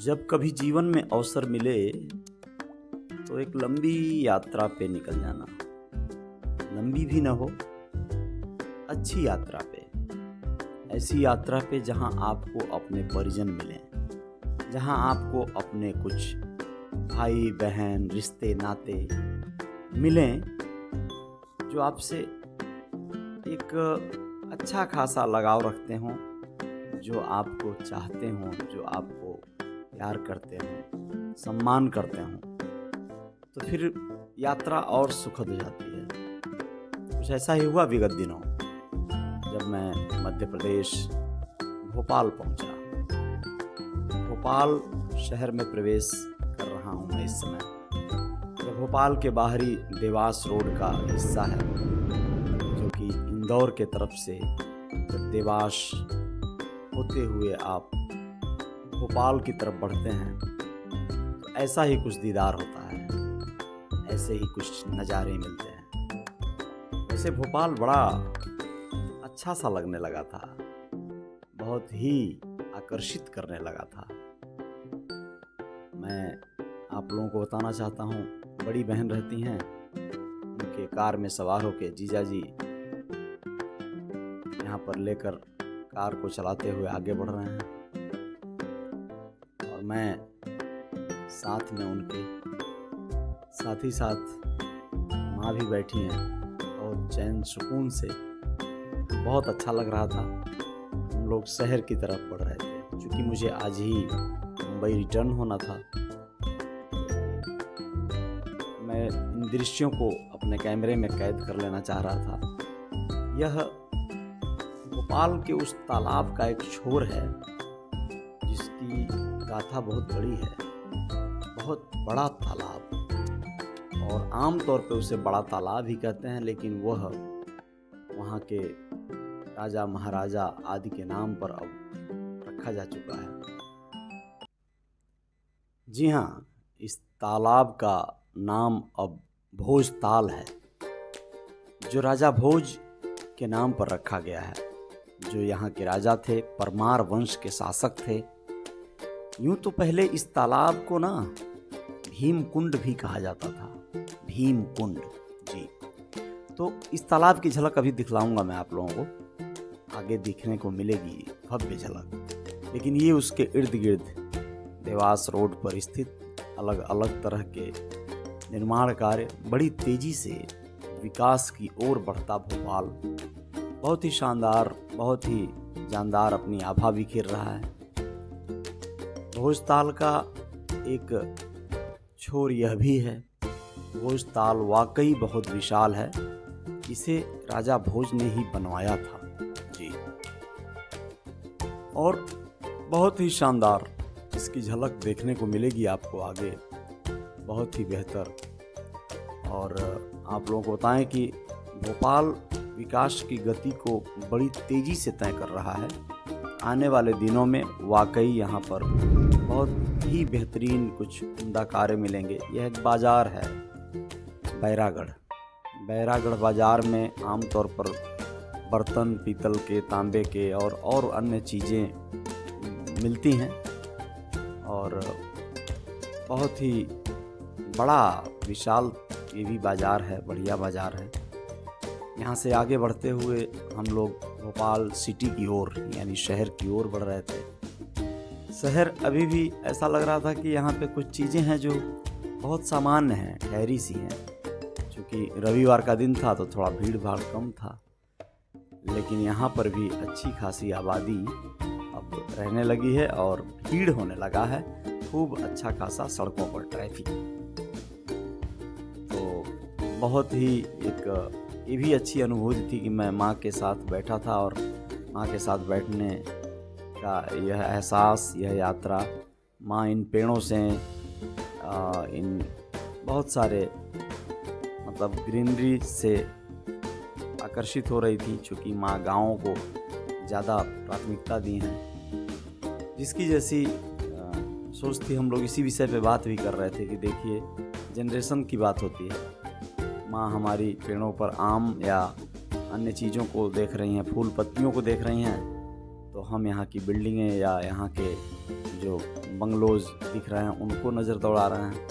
जब कभी जीवन में अवसर मिले तो एक लंबी यात्रा पे निकल जाना। लंबी भी ना हो, अच्छी यात्रा पे, ऐसी यात्रा पे जहां आपको अपने परिजन मिलें, जहां आपको अपने कुछ भाई बहन रिश्ते नाते मिलें जो आपसे एक अच्छा खासा लगाव रखते हों, जो आपको चाहते हों, जो आपको प्यार करते हों, सम्मान करते हों, तो फिर यात्रा और सुखद हो जाती है। कुछ ऐसा ही हुआ विगत दिनों जब मैं मध्य प्रदेश भोपाल पहुंचा। भोपाल शहर में प्रवेश कर रहा हूं मैं इस समय। यह भोपाल के बाहरी देवास रोड का हिस्सा है, जो कि इंदौर के तरफ से जब देवास होते हुए आप भोपाल की तरफ बढ़ते हैं तो ऐसा ही कुछ दीदार होता है, ऐसे ही कुछ नज़ारे मिलते हैं। वैसे भोपाल बड़ा अच्छा सा लगने लगा था, बहुत ही आकर्षित करने लगा था। मैं आप लोगों को बताना चाहता हूँ, बड़ी बहन रहती हैं, उनके कार में सवार होकर जीजा जी यहाँ पर लेकर कार को चलाते हुए आगे बढ़ रहे हैं और मैं साथ में उनके साथ ही साथ माँ भी बैठी हैं और चैन सुकून से बहुत अच्छा लग रहा था। हम लोग शहर की तरफ बढ़ रहे थे, क्योंकि मुझे आज ही मुंबई रिटर्न होना था। मैं इन दृश्यों को अपने कैमरे में कैद कर लेना चाह रहा था। यह भोपाल के उस तालाब का एक छोर है जिसकी गाथा बहुत बड़ी है, बहुत बड़ा तालाब, और आमतौर पे उसे बड़ा तालाब ही कहते हैं, लेकिन वह वहाँ के राजा महाराजा आदि के नाम पर अब रखा जा चुका है। जी हाँ, इस तालाब का नाम अब भोज ताल है, जो राजा भोज के नाम पर रखा गया है, जो यहाँ के राजा थे, परमार वंश के शासक थे। यूं तो पहले इस तालाब को ना भीम कुंड भी कहा जाता था, भीम कुंड जी। तो इस तालाब की झलक अभी दिखलाऊंगा मैं आप लोगों को, आगे दिखने को मिलेगी भव्य झलक। लेकिन ये उसके इर्द गिर्द देवास रोड पर स्थित अलग अलग तरह के निर्माण कार्य, बड़ी तेजी से विकास की ओर बढ़ता भोपाल बहुत ही शानदार, बहुत ही जानदार अपनी आभा बिखेर रहा है। भोजताल का एक छोर यह भी है, भोजताल वाकई बहुत विशाल है, इसे राजा भोज ने ही बनवाया था जी, और बहुत ही शानदार इसकी झलक देखने को मिलेगी आपको आगे, बहुत ही बेहतर। और आप लोगों को बताएं कि भोपाल विकास की गति को बड़ी तेज़ी से तय कर रहा है। आने वाले दिनों में वाकई यहाँ पर बहुत ही बेहतरीन कुछ उम्दा कार्य मिलेंगे। यह एक बाज़ार है, बैरागढ़ बाज़ार में आमतौर पर बर्तन पीतल के, तांबे के और अन्य चीज़ें मिलती हैं, और बहुत ही बड़ा विशाल ये भी बाज़ार है, बढ़िया बाज़ार है। यहाँ से आगे बढ़ते हुए हम लोग भोपाल सिटी की ओर, यानी शहर की ओर बढ़ रहे थे। शहर अभी भी ऐसा लग रहा था कि यहाँ पे कुछ चीज़ें हैं जो बहुत सामान्य हैं, ठहरी सी हैं। क्योंकि रविवार का दिन था तो थोड़ा भीड़ भाड़ कम था, लेकिन यहाँ पर भी अच्छी खासी आबादी अब रहने लगी है और भीड़ होने लगा है, खूब अच्छा खासा सड़कों पर ट्रैफिक। तो बहुत ही एक ये भी अच्छी अनुभूति थी कि मैं माँ के साथ बैठा था, और माँ के साथ बैठने का यह एहसास, यह यात्रा, माँ इन पेड़ों से इन बहुत सारे मतलब ग्रीनरी से आकर्षित हो रही थी, चूँकि माँ गाँवों को ज़्यादा प्राथमिकता दी हैं। जिसकी जैसी सोच थी, हम लोग इसी विषय पे बात भी कर रहे थे कि देखिए जनरेशन की बात होती है। माँ हमारी पेड़ों पर आम या अन्य चीज़ों को देख रही हैं, फूल पत्तियों को देख रही हैं, तो हम यहाँ की बिल्डिंगें या यहाँ के जो बंगलोज दिख रहे हैं उनको नज़र दौड़ा रहे हैं,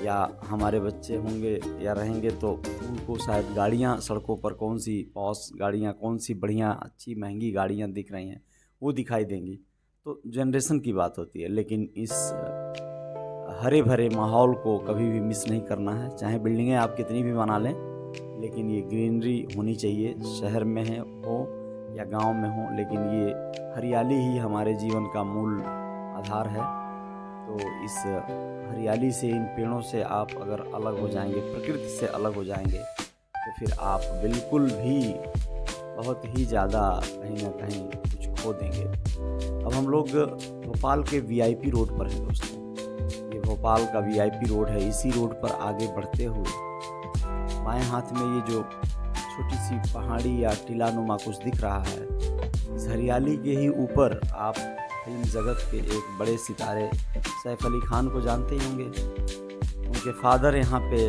या हमारे बच्चे होंगे या रहेंगे तो उनको शायद गाड़ियाँ सड़कों पर कौन सी पॉश गाड़ियाँ, कौन सी बढ़िया अच्छी महंगी गाड़ियाँ दिख रही हैं वो दिखाई देंगी। तो जनरेशन की बात होती है, लेकिन इस हरे भरे माहौल को कभी भी मिस नहीं करना है। चाहे बिल्डिंगें आप कितनी भी बना लें, लेकिन ये ग्रीनरी होनी चाहिए, शहर में हो या गांव में हो, लेकिन ये हरियाली ही हमारे जीवन का मूल आधार है। तो इस हरियाली से, इन पेड़ों से आप अगर अलग हो जाएंगे, प्रकृति से अलग हो जाएंगे, तो फिर आप बिल्कुल भी बहुत ही ज़्यादा कहीं ना कहीं कुछ खो देंगे। अब हम लोग भोपाल के वीआईपी रोड पर हैं दोस्तों। ये भोपाल का वीआईपी रोड है। इसी रोड पर आगे बढ़ते हुए बाएं हाथ में ये जो छोटी सी पहाड़ी या टीलानुमा कुछ दिख रहा है, इस हरियाली के ही ऊपर आप फिल्म जगत के एक बड़े सितारे सैफ अली खान को जानते ही होंगे। उनके फादर यहाँ पे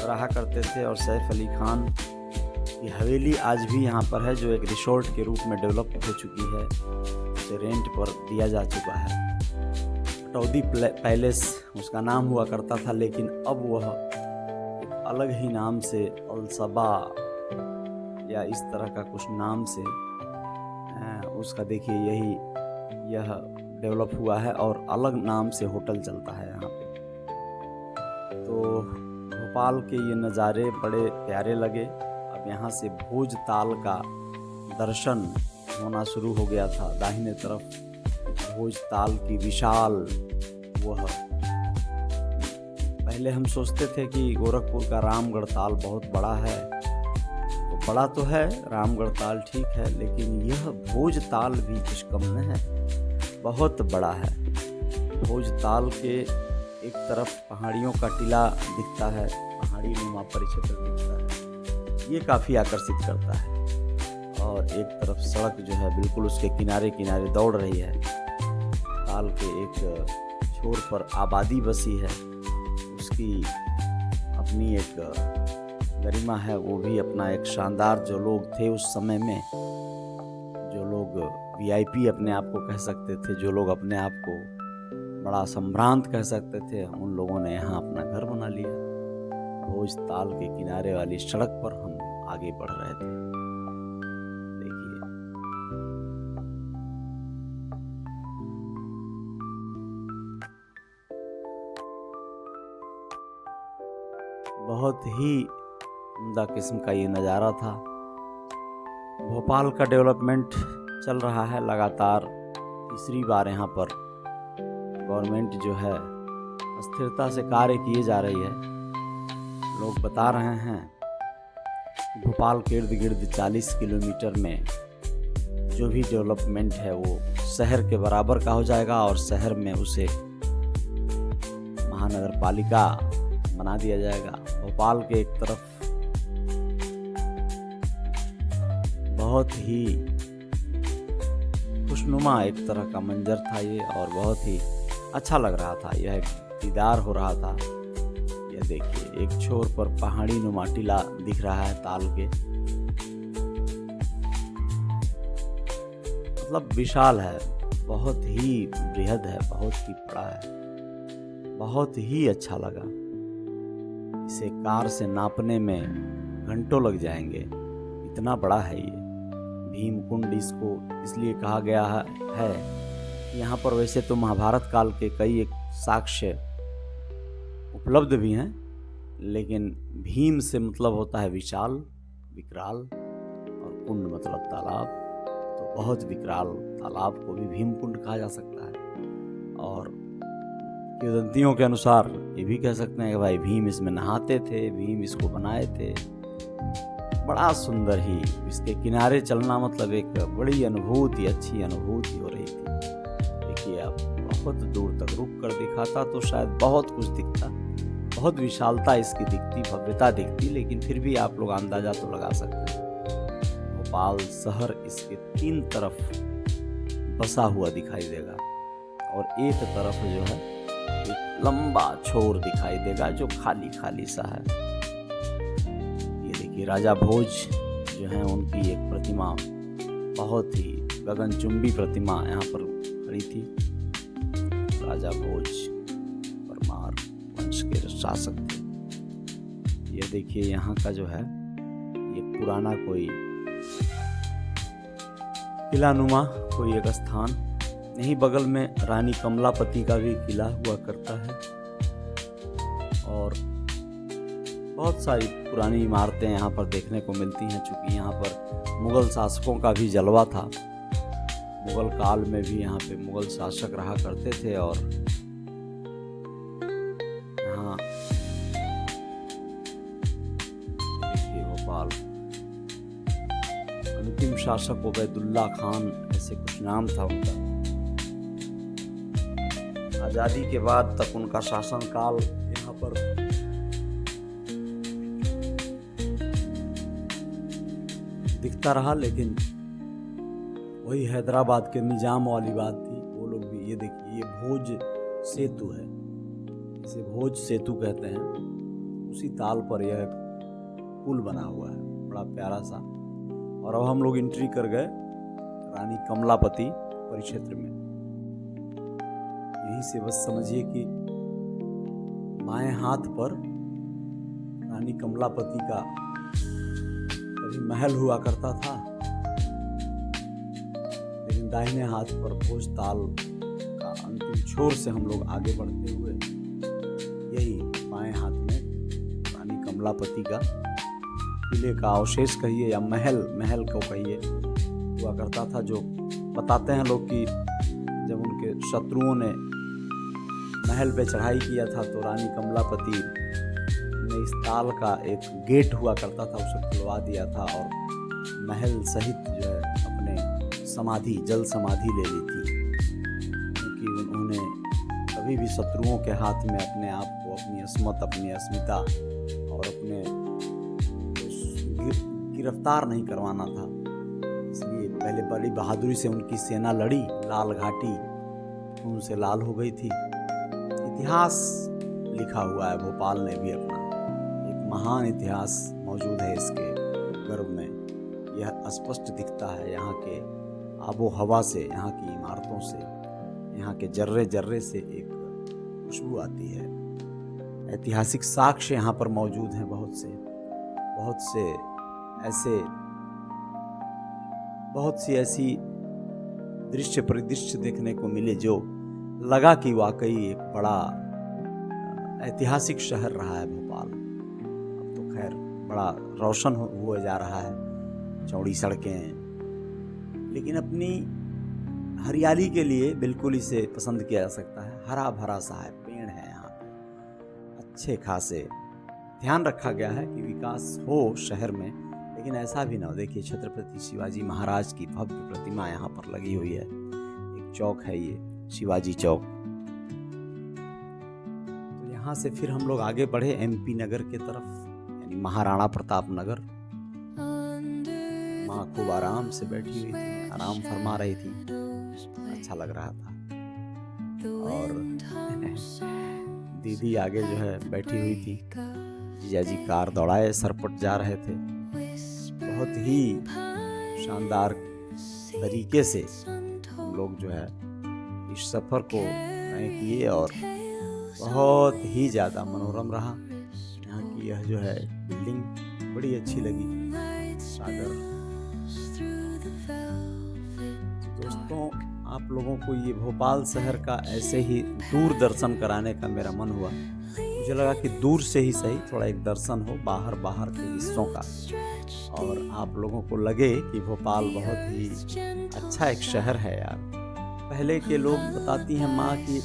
रहा करते थे और सैफ अली खान की हवेली आज भी यहाँ पर है, जो एक रिसोर्ट के रूप में डेवलप हो चुकी है, उसे रेंट पर दिया जा चुका है। पटौदी पैलेस उसका नाम हुआ करता था, लेकिन अब वह एक अलग ही नाम से अलसबा या इस तरह का कुछ नाम से उसका देखिए यह डेवलप हुआ है और अलग नाम से होटल चलता है यहाँ पे। तो भोपाल के ये नज़ारे बड़े प्यारे लगे। अब यहाँ से भोज ताल का दर्शन होना शुरू हो गया था। दाहिने तरफ भोज ताल की विशाल वह, पहले हम सोचते थे कि गोरखपुर का रामगढ़ ताल बहुत बड़ा है, तो बड़ा तो है रामगढ़ ताल, ठीक है, लेकिन यह भोज ताल भी कुछ कम नहीं है, बहुत बड़ा है। भोज ताल के एक तरफ पहाड़ियों का टीला दिखता है, पहाड़ी नुमा परिक्षेत्र दिखता है, ये काफ़ी आकर्षित करता है। और एक तरफ सड़क जो है बिल्कुल उसके किनारे किनारे दौड़ रही है। ताल के एक छोर पर आबादी बसी है, उसकी अपनी एक गरिमा है, वो भी अपना एक शानदार, जो लोग थे उस समय में, जो लोग वीआईपी अपने आप को कह सकते थे, जो लोग अपने आप को बड़ा संभ्रांत कह सकते थे, उन लोगों ने यहाँ अपना घर बना लिया। भोज ताल के किनारे वाली सड़क पर हम आगे बढ़ रहे थे। देखिए, बहुत ही उम्दा किस्म का ये नज़ारा था। भोपाल का डेवलपमेंट चल रहा है लगातार। तीसरी बार यहाँ पर गवर्नमेंट जो है स्थिरता से कार्य किए जा रही है। लोग बता रहे हैं भोपाल के इर्द गिर्द 40 किलोमीटर में जो भी डेवलपमेंट है वो शहर के बराबर का हो जाएगा और शहर में उसे महानगर पालिका बना दिया जाएगा। भोपाल के एक तरफ बहुत ही खुशनुमा एक तरह का मंजर था ये, और बहुत ही अच्छा लग रहा था। यह दीदार हो रहा था। यह देखिए, एक छोर पर पहाड़ी नुमा टीला दिख रहा है ताल के, मतलब विशाल है, बहुत ही बृहद है, बहुत ही बड़ा है, बहुत ही अच्छा लगा। इसे कार से नापने में घंटों लग जाएंगे, इतना बड़ा है ये। भीमकुंड इसको इसलिए कहा गया है, यहाँ पर वैसे तो महाभारत काल के कई एक साक्ष्य उपलब्ध भी हैं, लेकिन भीम से मतलब होता है विशाल, विकराल, और कुंड मतलब तालाब, तो बहुत विकराल तालाब को भी भीमकुंड कहा जा सकता है। और किंवदंतियों के अनुसार ये भी कह सकते हैं कि भाई भीम इसमें नहाते थे, भीम इसको बनाए थे। बड़ा सुंदर ही इसके किनारे चलना मतलब एक बड़ी अनुभूति, अच्छी अनुभूति हो रही थी। देखिए, आप बहुत दूर तक रुक कर दिखाता तो शायद बहुत कुछ दिखता, बहुत विशालता इसकी दिखती, भव्यता दिखती, लेकिन फिर भी आप लोग अंदाजा तो लगा सकते हैं। भोपाल शहर इसके 3 तरफ बसा हुआ दिखाई देगा और एक तरफ जो है एक लंबा छोर दिखाई देगा जो खाली खाली सा है। ये देखिए, राजा भोज जो हैं उनकी एक प्रतिमा बहुत ही गगनचुंबी प्रतिमा यहाँ पर खड़ी थी। राजा भोज परमार वंश के शासक थे। ये देखिए यहाँ का जो है ये पुराना कोई किलानुमा कोई एक स्थान, यहीं बगल में रानी कमलापति का भी किला हुआ करता है। और बहुत सारी पुरानी इमारतें यहाँ पर देखने को मिलती हैं, चूँकि यहाँ पर मुग़ल शासकों का भी जलवा था। मुग़ल काल में भी यहाँ पे मुग़ल शासक रहा करते थे और यहाँ देखिए भोपाल अंतिम शासक उबैदुल्ला खान ऐसे कुछ नाम था उनका। आज़ादी के बाद तक उनका शासनकाल यहाँ पर दिखता रहा, लेकिन वही हैदराबाद के निजाम वाली बात थी। वो लोग भी ये देखिए, ये भोज सेतु है, इसे भोज सेतु कहते हैं। उसी ताल पर यह पुल बना हुआ है, बड़ा प्यारा सा। और अब हम लोग एंट्री कर गए रानी कमलापति परिक्षेत्र में। यहीं से बस समझिए कि बाएं हाथ पर रानी कमलापति का कभी महल हुआ करता था, लेकिन दाहिने हाथ पर भोजताल का अंतिम छोर से हम लोग आगे बढ़ते हुए यही बाएं हाथ में रानी कमलापति का किले का अवशेष कहिए या महल को कहिए हुआ करता था। जो बताते हैं लोग कि जब उनके शत्रुओं ने महल पे चढ़ाई किया था तो रानी कमलापति ने इस ताल का एक गेट हुआ करता था, उसे खुलवा दिया था और महल सहित जो है अपने समाधि जल समाधि ले ली थी, क्योंकि उन्होंने कभी भी शत्रुओं के हाथ में अपने आप को, अपनी अस्मत, अपनी अस्मिता और अपने गिरफ्तार नहीं करवाना था। इसलिए पहले बड़ी बहादुरी से उनकी सेना लड़ी, लाल घाटी उनसे लाल हो गई थी। इतिहास लिखा हुआ है, भोपाल ने भी अपना एक महान इतिहास मौजूद है इसके गर्भ में। यह स्पष्ट दिखता है यहाँ के आबो हवा से, यहाँ की इमारतों से, यहाँ के जर्रे जर्रे से एक खुशबू आती है। ऐतिहासिक साक्ष्य यहाँ पर मौजूद हैं, बहुत सी ऐसी दृश्य परिदृश्य देखने को मिले जो लगा कि वाकई एक बड़ा ऐतिहासिक शहर रहा है भोपाल। अब तो खैर बड़ा रोशन हुआ जा रहा है, चौड़ी सड़कें, लेकिन अपनी हरियाली के लिए बिल्कुल इसे पसंद किया जा सकता है। हरा भरा सा है, पेड़ है यहाँ पे, अच्छे खासे ध्यान रखा गया है कि विकास हो शहर में, लेकिन ऐसा भी ना हो। देखिए छत्रपति शिवाजी महाराज की भव्य प्रतिमा यहाँ पर लगी हुई है। एक चौक है ये शिवाजी चौक। तो यहाँ से फिर हम लोग आगे बढ़े एमपी नगर के तरफ, यानी महाराणा प्रताप नगर। माँ खूब आराम से बैठी हुई थी, आराम फरमा रही थी, अच्छा लग रहा था। और दीदी आगे जो है बैठी हुई थी। जीजाजी कार दौड़ाए सरपट जा रहे थे। बहुत ही शानदार तरीके से हम लोग जो है इस सफ़र को तय किए और बहुत ही ज़्यादा मनोरम रहा। यहाँ की यह जो है बिल्डिंग बड़ी अच्छी लगी, सागर। दोस्तों, आप लोगों को ये भोपाल शहर का ऐसे ही दूर दर्शन कराने का मेरा मन हुआ। मुझे लगा कि दूर से ही सही थोड़ा एक दर्शन हो बाहर के हिस्सों का, और आप लोगों को लगे कि भोपाल बहुत ही अच्छा एक शहर है यार। पहले के लोग बताती हैं माँ कि,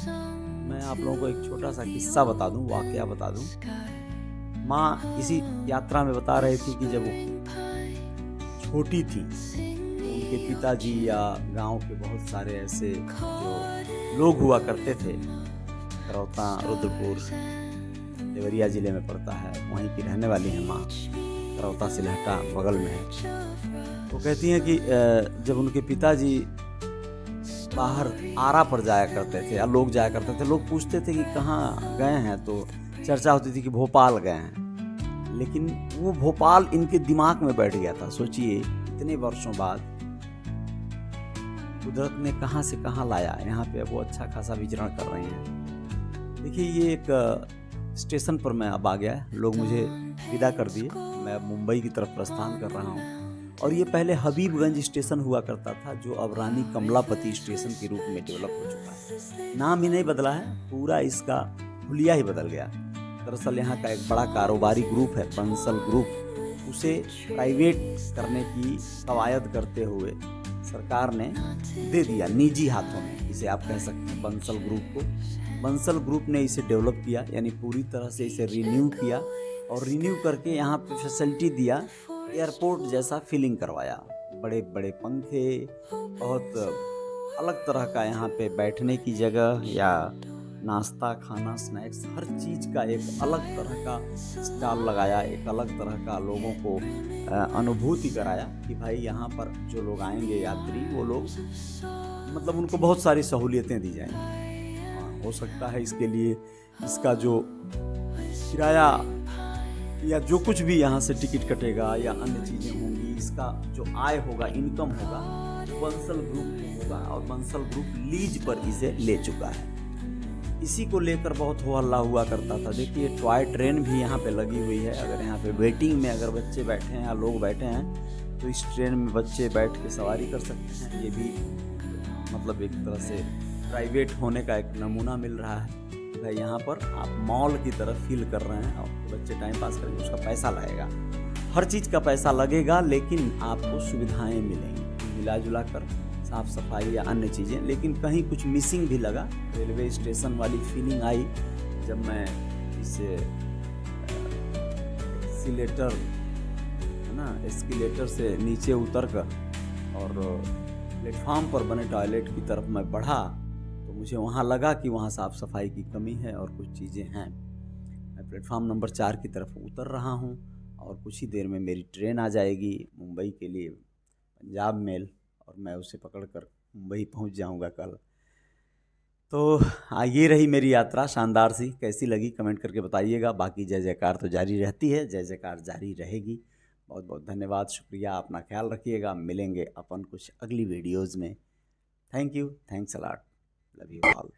मैं आप लोगों को एक छोटा सा किस्सा बता दूं, वाकया बता दूं। माँ इसी यात्रा में बता रही थी कि जब वो छोटी थी तो उनके पिताजी या गांव के बहुत सारे ऐसे जो लोग हुआ करते थे, करौता रुद्रपुर देवरिया जिले में पड़ता है, वहीं की रहने वाली है माँ, करौता सिलहटा बगल में है। वो कहती हैं कि जब उनके पिताजी बाहर आरा पर जाया करते थे या लोग जाया करते थे, लोग पूछते थे कि कहाँ गए हैं, तो चर्चा होती थी कि भोपाल गए हैं। लेकिन वो भोपाल इनके दिमाग में बैठ गया था। सोचिए इतने वर्षों बाद कुदरत ने कहाँ से कहाँ लाया, यहाँ पे वो अच्छा खासा विचरण कर रहे हैं। देखिए ये एक स्टेशन पर मैं अब आ गया, लोग मुझे विदा कर दिए, मैं अब मुंबई की तरफ प्रस्थान कर रहा हूँ। और ये पहले हबीबगंज स्टेशन हुआ करता था, जो अब रानी कमलापति स्टेशन के रूप में डेवलप हो चुका है। नाम ही नहीं बदला है, पूरा इसका हुलिया ही बदल गया। दरअसल यहाँ का एक बड़ा कारोबारी ग्रुप है बंसल ग्रुप, उसे प्राइवेट करने की कवायद करते हुए सरकार ने दे दिया निजी हाथों में, इसे आप कह सकते हैं बंसल ग्रुप को। बंसल ग्रुप ने इसे डेवलप किया, यानी पूरी तरह से इसे रिन्यू किया, और रिन्यू करके यहाँ पे फैसिलिटी दिया, एयरपोर्ट जैसा फीलिंग करवाया। बड़े बड़े पंखे, बहुत अलग तरह का यहाँ पे बैठने की जगह या नाश्ता खाना स्नैक्स हर चीज़ का एक अलग तरह का स्टॉल लगाया, एक अलग तरह का लोगों को अनुभूति कराया कि भाई यहाँ पर जो लोग आएंगे यात्री, वो लोग मतलब उनको बहुत सारी सहूलियतें दी जाएंगी। हो सकता है इसके लिए इसका जो किराया या जो कुछ भी यहाँ से टिकट कटेगा या अन्य चीज़ें होंगी, इसका जो आय होगा, इनकम होगा, बंसल ग्रुप को होगा, और बंसल ग्रुप लीज पर इसे ले चुका है। इसी को लेकर बहुत हो हल्ला हुआ करता था। देखिए टॉय ट्रेन भी यहाँ पे लगी हुई है, अगर यहाँ पे वेटिंग में अगर बच्चे बैठे हैं या लोग बैठे हैं तो इस ट्रेन में बच्चे बैठ के सवारी कर सकते हैं। ये भी मतलब एक तरह से प्राइवेट होने का एक नमूना मिल रहा है। भाई यहाँ पर आप मॉल की तरफ फील कर रहे हैं, और बच्चे टाइम पास करेंगे, उसका पैसा लगेगा, हर चीज़ का पैसा लगेगा, लेकिन आपको सुविधाएं मिलेंगी मिला जुला कर, साफ सफाई या अन्य चीज़ें। लेकिन कहीं कुछ मिसिंग भी लगा, रेलवे स्टेशन वाली फीलिंग आई जब मैं इस एस्केलेटर है ना, एस्केलेटर से नीचे उतर कर और प्लेटफॉर्म पर बने टॉयलेट की तरफ मैं बढ़ा, तो मुझे वहाँ लगा कि वहाँ साफ़ सफाई की कमी है और कुछ चीज़ें हैं। मैं प्लेटफॉर्म नंबर 4 की तरफ उतर रहा हूँ, और कुछ ही देर में मेरी ट्रेन आ जाएगी मुंबई के लिए, पंजाब मेल, और मैं उसे पकड़कर मुंबई पहुंच जाऊंगा कल। तो ये रही मेरी यात्रा शानदार सी, कैसी लगी कमेंट करके बताइएगा। बाकी जय जयकार तो जारी रहती है, जय जयकार जारी रहेगी। बहुत बहुत धन्यवाद, शुक्रिया, अपना ख्याल रखिएगा। मिलेंगे अपन कुछ अगली वीडियोज़ में। Thank you, thanks a lot, love you all.